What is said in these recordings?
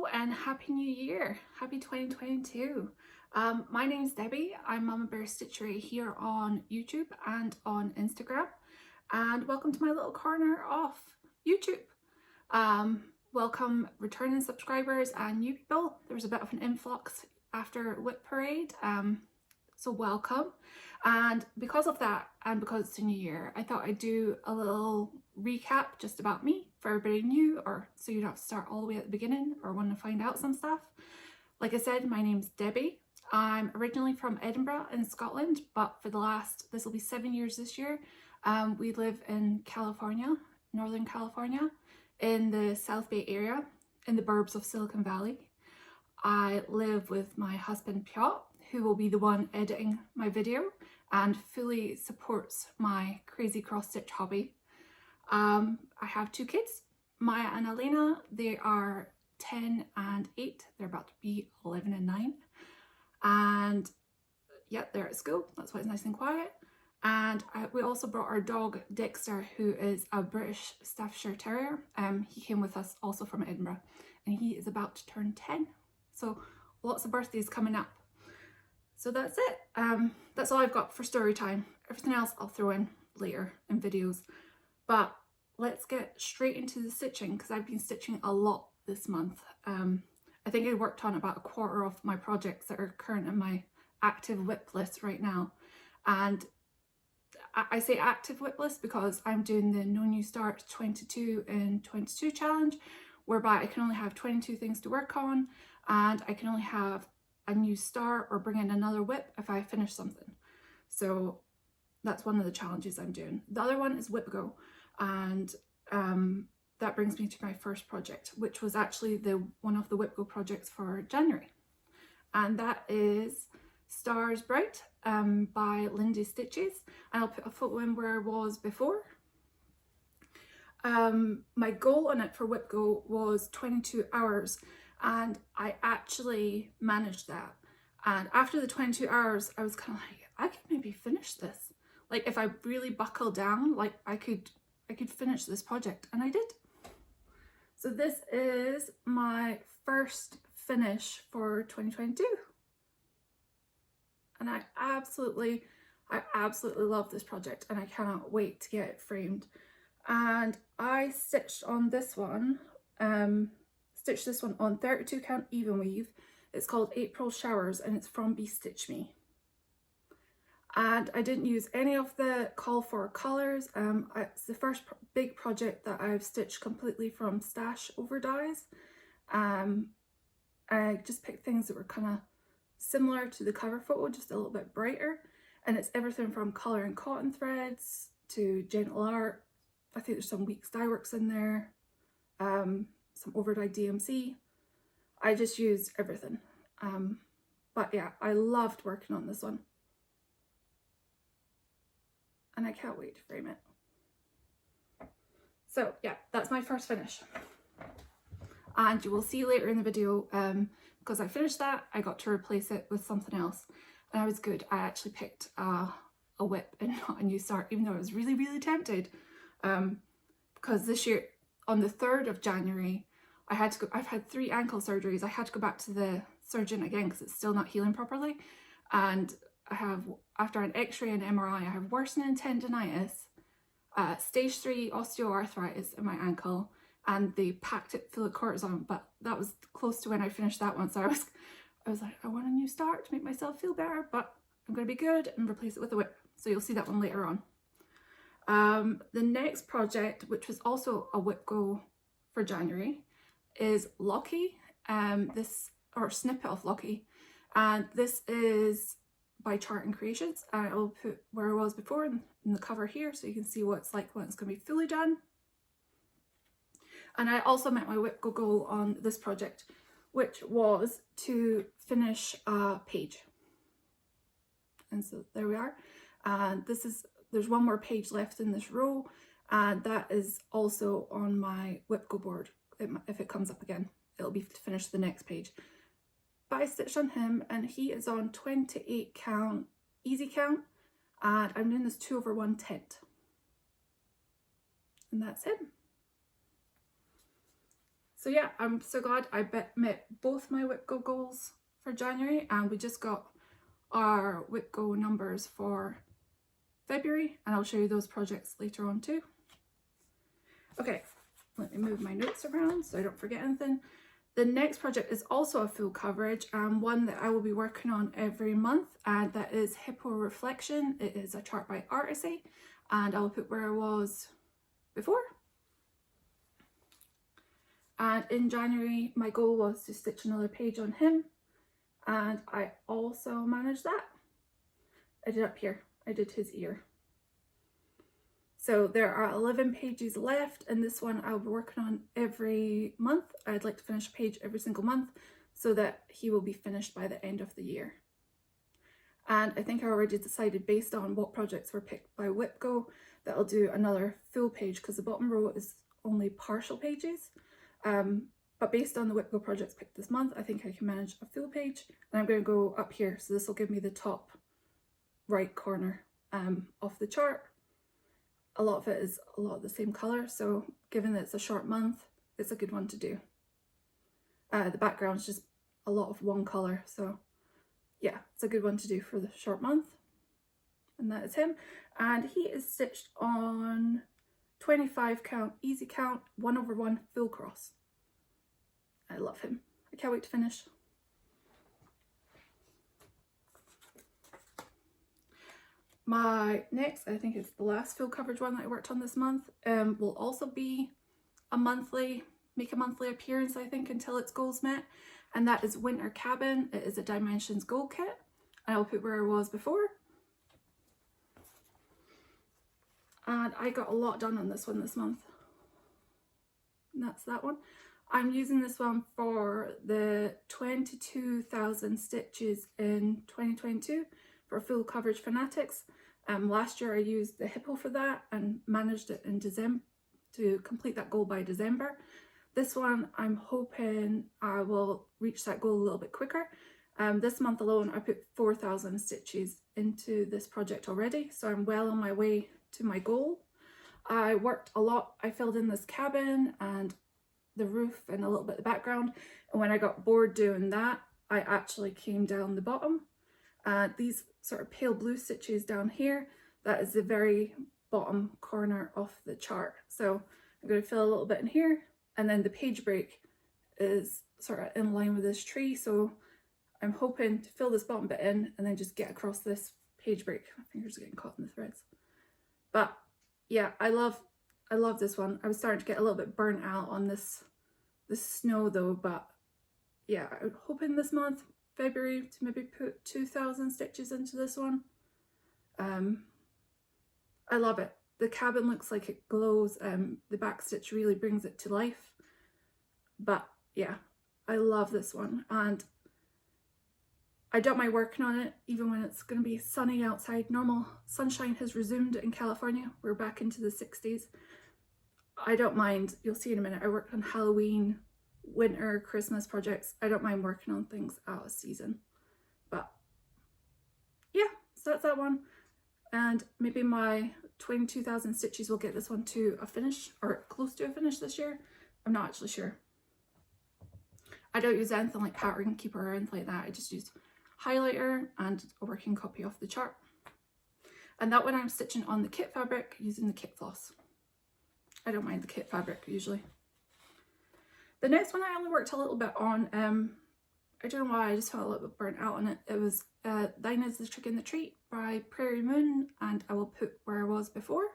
Hello and Happy New Year. Happy 2022. My name's Debbie. I'm Mama Bear Stitchery here on YouTube and on Instagram. And welcome to my little corner of YouTube. Welcome returning subscribers and new people. There was a bit of an influx after Whip Parade. So welcome. And because of that, and because it's a new year, I thought I'd do a little recap just about me for everybody new, or so you don't have to start all the way at the beginning or want to find out some stuff. Like I said, my name's Debbie. I'm originally from Edinburgh in Scotland, but for the last, this will be 7 years this year, we live in California, Northern California, in the South Bay area, in the burbs of Silicon Valley. I live with my husband Piot, who will be the one editing my video and fully supports my crazy cross stitch hobby. I have two kids, Maya and Elena. They are 10 and 8. They're about to be 11 and 9. And yeah, they're at school. That's why it's nice and quiet. And we also brought our dog Dexter, who is a British Staffordshire Terrier. He came with us also from Edinburgh, and he is about to turn 10. So lots of birthdays coming up. So that's it. That's all I've got for story time. Everything else I'll throw in later in videos. But let's get straight into the stitching, because I've been stitching a lot this month. I think I worked on about a quarter of my projects that are current in my active whip list right now. And I say active whip list because I'm doing the No New Start 22 in 22 challenge, whereby I can only have 22 things to work on, and I can only have a new start or bring in another whip if I finish something. So that's one of the challenges I'm doing. The other one is Whip Go, and that brings me to my first project, which was actually one of the Whip Go projects for January, and that is Stars Bright by Lindy Stitches, and I'll put a photo in where I was before. My goal on it for Whip Go was 22 hours, and I actually managed that. And after the 22 hours, I was kind of like, I could maybe finish this. Like, if I really buckle down, like I could finish this project, and I did. So this is my first finish for 2022. And I absolutely love this project, and I cannot wait to get it framed. And I stitched on this one, on 32 count even weave. It's called April Showers, and it's from BeStitchMe. And I didn't use any of the call for colors. It's the first big project that I've stitched completely from stash over dies. I just picked things that were kind of similar to the cover photo, just a little bit brighter. And it's everything from color and cotton threads to gentle art. I think there's some Weeks dye works in there, some overdye DMC. I just used everything. But yeah, I loved working on this one. And I can't wait to frame it. So yeah, that's my first finish. And you will see later in the video, because I finished that, I got to replace it with something else. And I was good. I actually picked a whip and not a new start, even though I was really, really tempted. Because this year, on the 3rd of January, I've had 3 ankle surgeries. I had to go back to the surgeon again because it's still not healing properly. And I have, after an x-ray and MRI, I have worsening tendonitis, stage 3 osteoarthritis in my ankle, and they packed it full of cortisone. But that was close to when I finished that one. So I was like, I want a new start to make myself feel better, but I'm going to be good and replace it with a whip. So you'll see that one later on. The next project, which was also a Whip Go for January, is Lochie, or Snippet of Lochie, and this is by Chart and Creations. I will put where I was before in the cover here, so you can see what it's like when it's going to be fully done. And I also met my Whip Go goal on this project, which was to finish a page. And so there we are. And there's one more page left in this row, and that is also on my Whip Go board. If it comes up again, it'll be to finish the next page. But I stitched on him, and he is on 28 count easy count, and I'm doing this 2/110, and that's him. So yeah, I'm so glad I met both my Whimsical goals for January, and we just got our Whimsical numbers for February, and I'll show you those projects later on too. Okay, let me move my notes around so I don't forget anything. The next project is also a full coverage and one that I will be working on every month, and that is Hippo Reflection. It is a chart by Artecy, and I'll put where I was before. And in January, my goal was to stitch another page on him, and I also managed that. I did up here, I did his ear. So there are 11 pages left, and this one I'll be working on every month. I'd like to finish a page every single month so that he will be finished by the end of the year. And I think I already decided, based on what projects were picked by Whimsical, that I'll do another full page, because the bottom row is only partial pages. But based on the Whimsical projects picked this month, I think I can manage a full page. And I'm going to go up here, so this will give me the top right corner of the chart. A lot of it is a lot of the same colour, so given that it's a short month, it's a good one to do. The background's just a lot of one colour, so yeah, it's a good one to do for the short month. And that is him. And he is stitched on 25 count, easy count, 1/1 full cross. I love him. I can't wait to finish. My next, I think it's the last full coverage one that I worked on this month, will also be a monthly, make a monthly appearance, I think, until its goals met. And that is Winter Cabin. It is a Dimensions goal kit. And I'll put where I was before. And I got a lot done on this one this month. And that's that one. I'm using this one for the 22,000 stitches in 2022 for full coverage fanatics. Last year I used the Hippo for that and managed it in December to complete that goal by December. This one I'm hoping I will reach that goal a little bit quicker. This month alone I put 4,000 stitches into this project already, so I'm well on my way to my goal. I worked a lot. I filled in this cabin and the roof and a little bit of the background, and when I got bored doing that, I actually came down the bottom. These sort of pale blue stitches down here, that is the very bottom corner of the chart. So I'm going to fill a little bit in here, and then the page break is sort of in line with this tree, so I'm hoping to fill this bottom bit in and then just get across this page break. My fingers are getting caught in the threads. But yeah, I love this one. I was starting to get a little bit burnt out on this snow though, but yeah, I'm hoping this month, February, to maybe put 2,000 stitches into this one. I love it. The cabin looks like it glows. The back stitch really brings it to life. But yeah, I love this one, and I don't mind working on it even when it's going to be sunny outside. Normal sunshine has resumed in California. We're back into the 60s. I don't mind. You'll see in a minute. I worked on Halloween, winter, Christmas projects. I don't mind working on things out of season. But yeah, so that's that one. And maybe my 22,000 stitches will get this one to a finish, or close to a finish this year. I'm not actually sure. I don't use anything like Pattern Keeper or anything like that. I just use highlighter and a working copy of the chart. And that one I'm stitching on the kit fabric using the kit floss. I don't mind the kit fabric usually. The next one I only worked a little bit on. I don't know why, I just felt a little bit burnt out on it. It was Thine Is the Trick and the Treat by Prairie Moon, and I will put where I was before.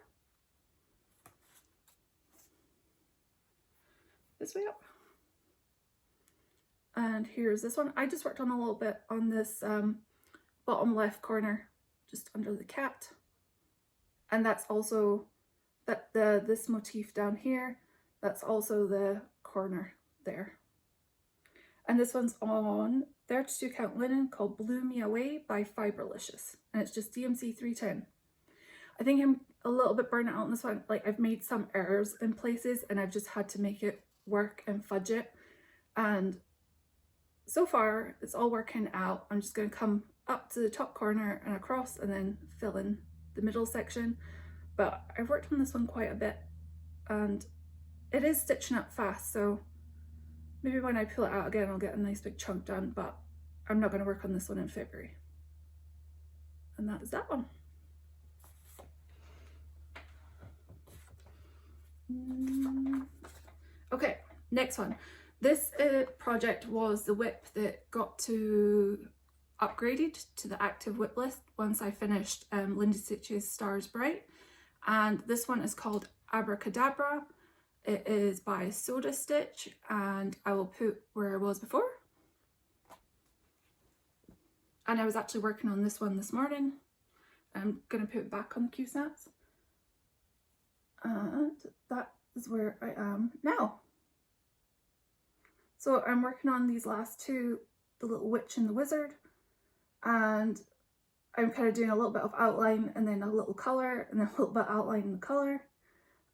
This way up. And here's this one. I just worked on a little bit on this bottom left corner, just under the cat. And that's also this motif down here. That's also the corner there. And this one's on 32 count linen called Blew Me Away by Fiberlicous. And it's just DMC 310. I think I'm a little bit burnt out on this one. Like, I've made some errors in places and I've just had to make it work and fudge it. And so far it's all working out. I'm just going to come up to the top corner and across and then fill in the middle section. But I've worked on this one quite a bit and it is stitching up fast, so Maybe when I pull it out again, I'll get a nice big chunk done, but I'm not going to work on this one in February. And that is that one. Okay, next one. This project was the whip that got to upgraded to the active whip list once I finished Lindy Stitch's Stars Bright. And this one is called Abracadabra. It is by Soda Stitch, and I will put where I was before. And I was actually working on this one this morning. I'm going to put it back on the Q-snaps. And that is where I am now. So I'm working on these last two, the little witch and the wizard. And I'm kind of doing a little bit of outline and then a little colour and then a little bit of outline and colour.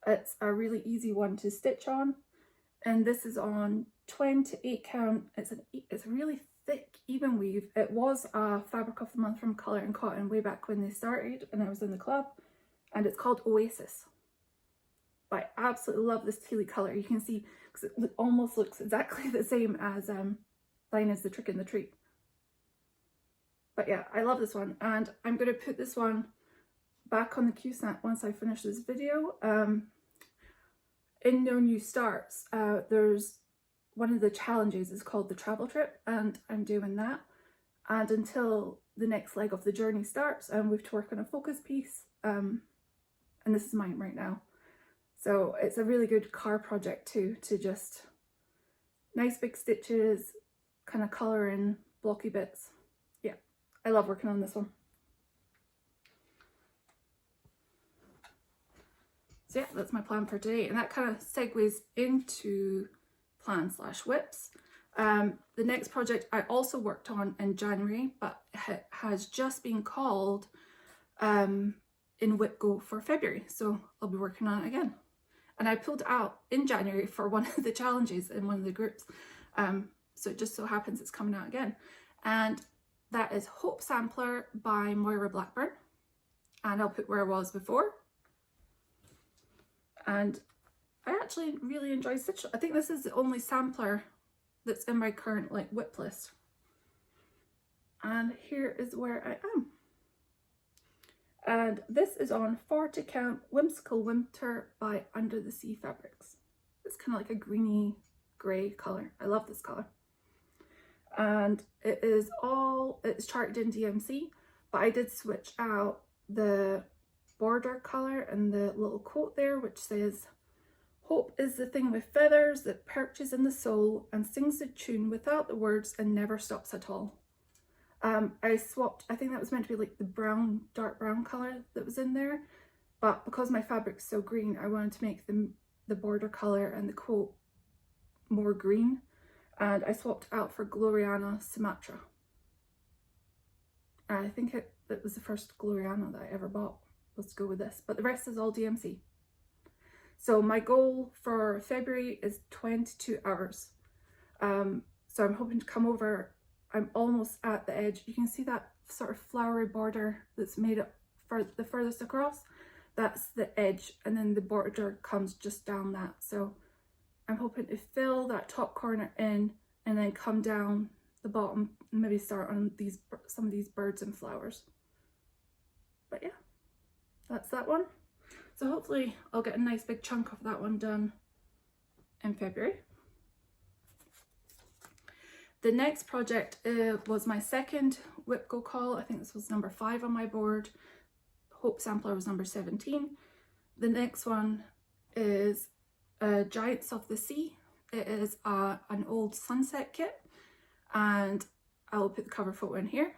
It's a really easy one to stitch on. And this is on 28 count. It's a really thick, even weave. It was a Fabric of the Month from Colour and Cotton way back when they started and I was in the club. And it's called Oasis. But I absolutely love this tealy colour. You can see, because it almost looks exactly the same as Thine is the Trick and the Treat. But yeah, I love this one. And I'm going to put this one back on the Q-snap once I finish this video. In No New Starts, there's one of the challenges is called the travel trip, and I'm doing that. And until the next leg of the journey starts, we have to work on a focus piece. And this is mine right now. So it's a really good car project too, to just nice big stitches, kind of colour in blocky bits. Yeah, I love working on this one. So yeah, that's my plan for today, and that kind of segues into plan/whips. The next project I also worked on in January, but it has just been called in Whip Go for February, so I'll be working on it again. And I pulled it out in January for one of the challenges in one of the groups, so it just so happens it's coming out again. And that is Hope Sampler by Moira Blackburn, and I'll put where I was before. And I actually really enjoy stitch. I think this is the only sampler that's in my current whip list. And here is where I am. And this is on 40 count Whimsical Winter by Under the Sea Fabrics. It's kind of like a greeny grey colour. I love this colour. And it's charted in DMC, but I did switch out the border colour and the little quote there, which says, "Hope is the thing with feathers that perches in the soul and sings the tune without the words and never stops at all." I swapped, I think that was meant to be like the brown, dark brown colour that was in there, but because my fabric's so green, I wanted to make the border colour and the quote more green, and I swapped out for Gloriana Sumatra. I think it was the first Gloriana that I ever bought, was to go with this, but the rest is all DMC. So my goal for February is 22 hours. So I'm hoping to come over, I'm almost at the edge. You can see that sort of flowery border that's made up for the furthest across. That's the edge, and then the border comes just down that. So I'm hoping to fill that top corner in and then come down the bottom and maybe start on some of these birds and flowers. But yeah, that's that one. So hopefully I'll get a nice big chunk of that one done in February. The next project was my second Whip Go call. I think this was number 5 on my board. Hope Sampler was number 17. The next one is Giants of the Sea. It is an old sunset kit, and I will put the cover photo in here.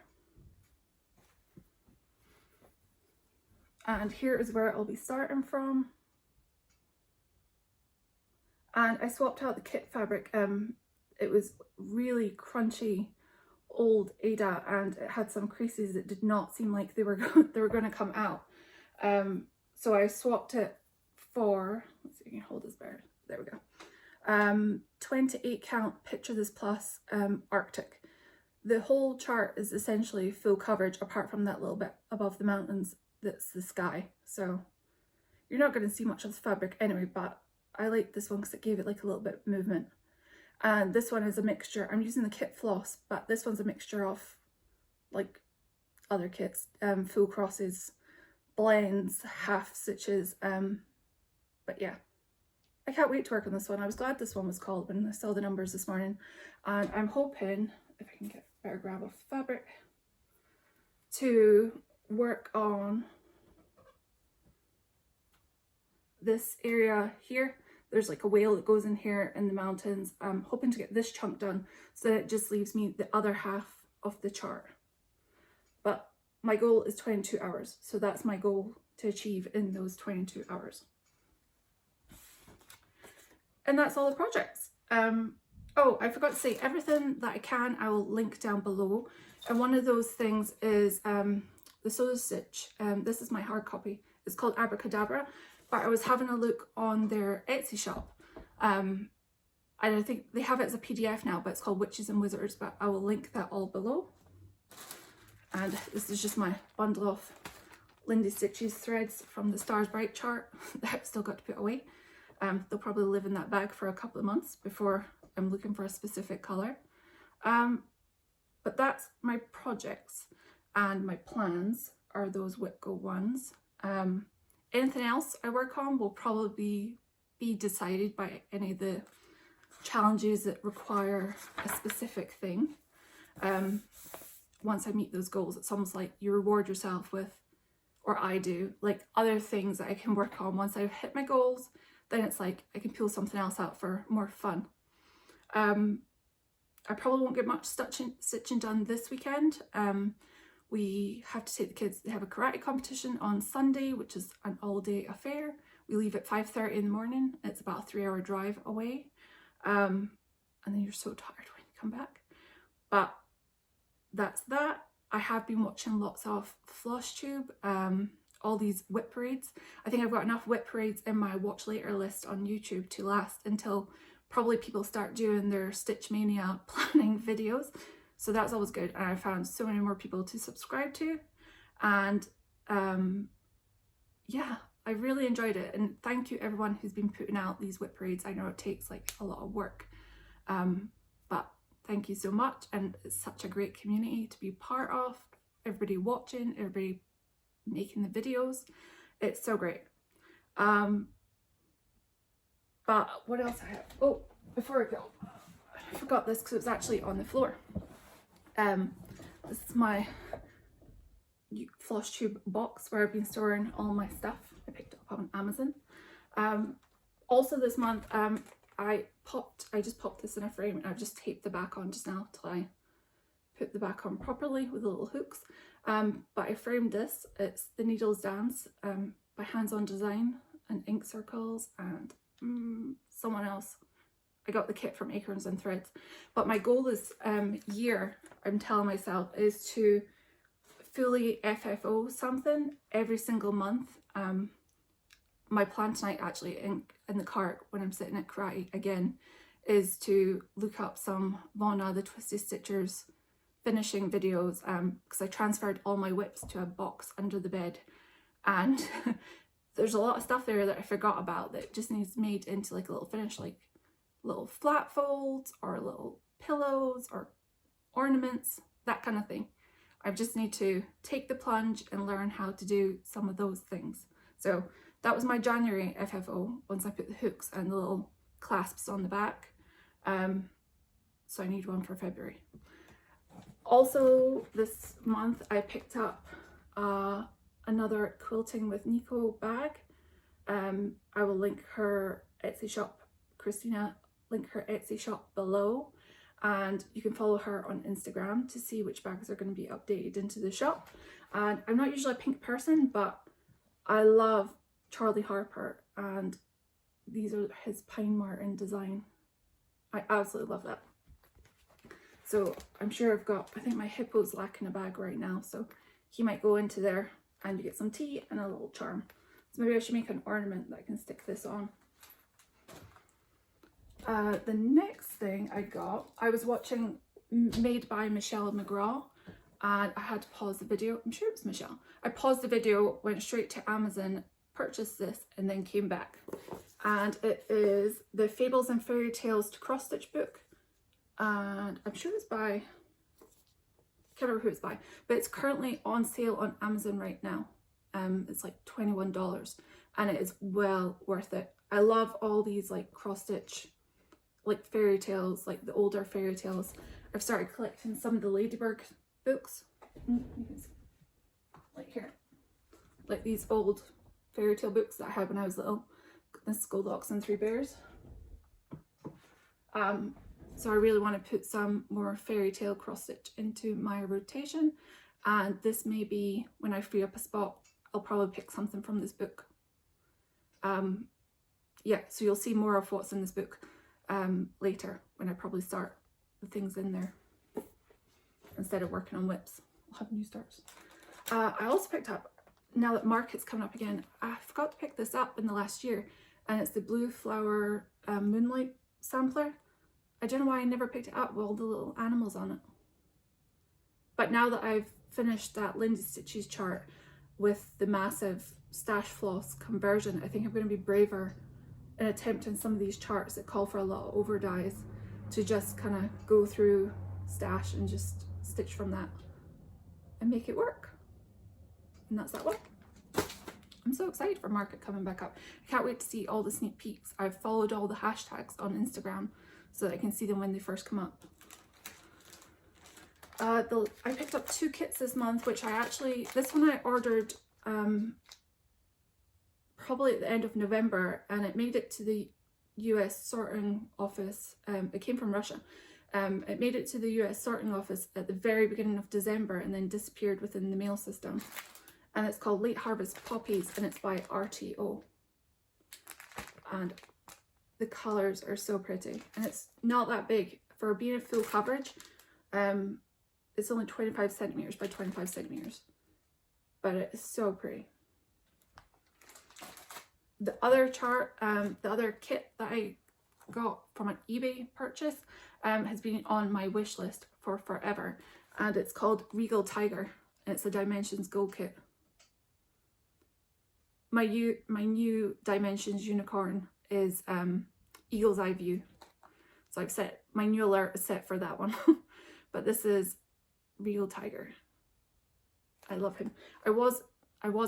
And here is where I'll be starting from. And I swapped out the kit fabric. It was really crunchy old Ada, and it had some creases that did not seem like they were going to come out. So I swapped it for, let's see if I can hold this better. There we go. 28 count Picture This Plus Arctic. The whole chart is essentially full coverage apart from that little bit above the mountains that's the sky. So you're not going to see much of the fabric anyway, but I like this one because it gave it like a little bit of movement. And this one is a mixture. I'm using the kit floss, but this one's a mixture of like other kits, full crosses, blends, half stitches, but yeah, I can't wait to work on this one. I was glad this one was called when I saw the numbers this morning, and I'm hoping, if I can get a better grab of fabric, to work on this area here. There's like a whale that goes in here in the mountains. I'm hoping to get this chunk done so that it just leaves me the other half of the chart. But my goal is 22 hours, so that's my goal to achieve in those 22 hours. And that's all the projects. Oh, I forgot to say, everything that I can, I will link down below. And one of those things is the Sew to Stitch. This is my hard copy. It's called Abracadabra, but I was having a look on their Etsy shop. And I think they have it as a PDF now, but it's called Witches and Wizards, but I will link that all below. And this is just my bundle of Lindy Stitches threads from the Stars Bright chart that I've still got to put away. They'll probably live in that bag for a couple of months before I'm looking for a specific colour. But that's my projects, and my plans are those Whimsical ones. Anything else I work on will probably be decided by any of the challenges that require a specific thing. Once I meet those goals, it's almost like you reward yourself with, or I do, like other things that I can work on. Once I've hit my goals, then it's like I can pull something else out for more fun. I probably won't get much stitching done this weekend. We have to take the kids, they have a karate competition on Sunday, which is an all-day affair. We leave at 5:30 in the morning. It's about a 3-hour drive away. And then you're so tired when you come back. But that's that. I have been watching lots of Flosstube, all these whip parades. I think I've got enough whip parades in my watch later list on YouTube to last until probably people start doing their Stitch Mania planning videos. So that's always good. And I found so many more people to subscribe to. And yeah, I really enjoyed it. And thank you everyone who's been putting out these whip parades. I know it takes like a lot of work, but thank you so much. And it's such a great community to be part of. Everybody watching, everybody making the videos. It's so great. But what else I have? Oh, before I go, I forgot this because it was actually on the floor. This is my Flosstube box where I've been storing all my stuff. I picked it up on Amazon. Also this month, I just popped this in a frame and I've just taped the back on just now till I put the back on properly with the little hooks. But I framed this. It's The Needles Dance by Hands On Design and Ink Circles and someone else. I got the kit from Acorns and Threads. But my goal this year, I'm telling myself, is to fully FFO something every single month. My plan tonight, actually, in the car when I'm sitting at karate again, is to look up some Vonna the Twisted Stitchers finishing videos, because I transferred all my whips to a box under the bed, and there's a lot of stuff there that I forgot about that just needs made into like a little finish, like little flat folds or little pillows or ornaments, that kind of thing. I just need to take the plunge and learn how to do some of those things. So that was my January FFO, once I put the hooks and the little clasps on the back. So I need one for February. Also this month I picked up another Quiltingwithneko bag. I will link her Etsy shop, Christina, link her Etsy shop below, and you can follow her on Instagram to see which bags are going to be updated into the shop. And I'm not usually a pink person, but I love Charlie Harper, and these are his Pine Martin design. I absolutely love that. So I'm sure I've got, I think my Hippo's lacking a bag right now, so he might go into there and you get some tea and a little charm. So maybe I should make an ornament that I can stick this on. The next thing I got, I was watching Made by Michelle McGraw, and I had to pause the video. I'm sure it was Michelle. I paused the video, went straight to Amazon, purchased this, and then came back. And it is the Fables and Fairy Tales to Cross Stitch book. and I'm sure it's by, can't remember who it's by, but it's currently on sale on Amazon right now. It's like $21 and it is well worth it. I love all these like cross stitch, like fairy tales, like the older fairy tales. I've started collecting some of the Ladybird books. Like here, like these old fairy tale books that I had when I was little. This is Goldilocks and Three Bears. So I really want to put some more fairy tale cross stitch into my rotation, and this may be when I free up a spot, I'll probably pick something from this book. Yeah, so you'll see more of what's in this book later when I probably start the things in there instead of working on whips. I'll have new starts. I also picked up, now that market's coming up again, I forgot to pick this up in the last year, and it's the Blue Flower Moonlight sampler. I don't know why I never picked it up with all the little animals on it. But now that I've finished that Lindy Stitches chart with the massive stash floss conversion, I think I'm going to be braver in attempting some of these charts that call for a lot of over dies to just kind of go through stash and just stitch from that and make it work. And that's that one. I'm so excited for market coming back up. I can't wait to see all the sneak peeks. I've followed all the hashtags on Instagram so that I can see them when they first come up. I picked up 2 kits this month, which this one I ordered probably at the end of November, and it made it to the US sorting office. It came from Russia. It made it to the US sorting office at the very beginning of December and then disappeared within the mail system. And it's called Late Harvest Poppies, and it's by RTO. And the colours are so pretty, and it's not that big for being a full coverage. It's only 25 centimeters by 25 centimeters, but it is so pretty. The other chart, the other kit that I got from an eBay purchase has been on my wish list for forever, and it's called Regal Tiger, and it's a Dimensions Gold kit. My new Dimensions unicorn is Eagle's Eye View, so I've set my new alert is set for that one. But this is Regal Tiger. I love him. I was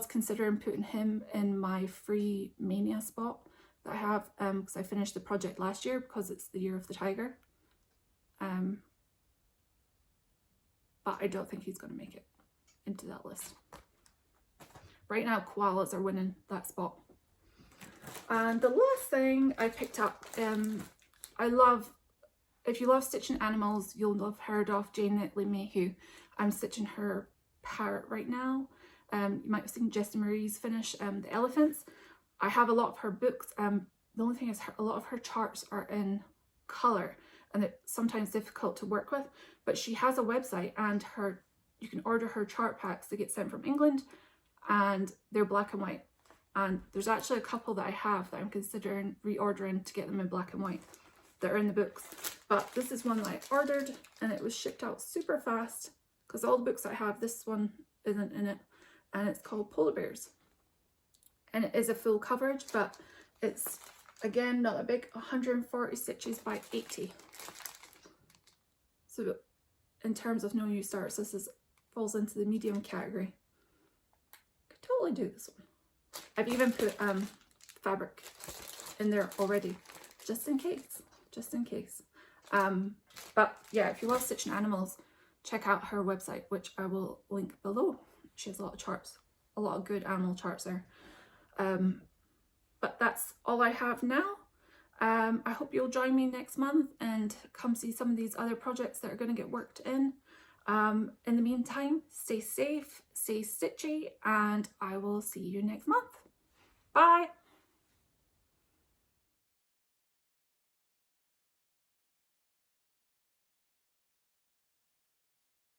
considering putting him in my free Mania spot that I have, because I finished the project last year because it's the year of the tiger. But I don't think he's going to make it into that list. Right now, koalas are winning that spot. And the last thing I picked up, if you love stitching animals, you'll have heard of Jayne Netley Mayhew. I'm stitching her parrot right now. You might have seen Jessica Marie's finish the elephants. I have a lot of her books. The only thing is a lot of her charts are in colour, and it's sometimes difficult to work with. But she has a website, and you can order her chart packs. They get sent from England, and they're black and white. And there's actually a couple that I have that I'm considering reordering to get them in black and white that are in the books. But this is one that I ordered, and it was shipped out super fast because all the books I have, this one isn't in it, and it's called Polar Bears. And it is a full coverage, but it's, again, not that big, 140 stitches by 80. So in terms of no new starts, this falls into the medium category. Could totally do this one. I've even put fabric in there already, just in case. But yeah, if you love stitching animals, check out her website, which I will link below. She has a lot of charts, a lot of good animal charts there. But that's all I have now. I hope you'll join me next month and come see some of these other projects that are going to get worked in. In the meantime, stay safe, stay stitchy, and I will see you next month. Bye!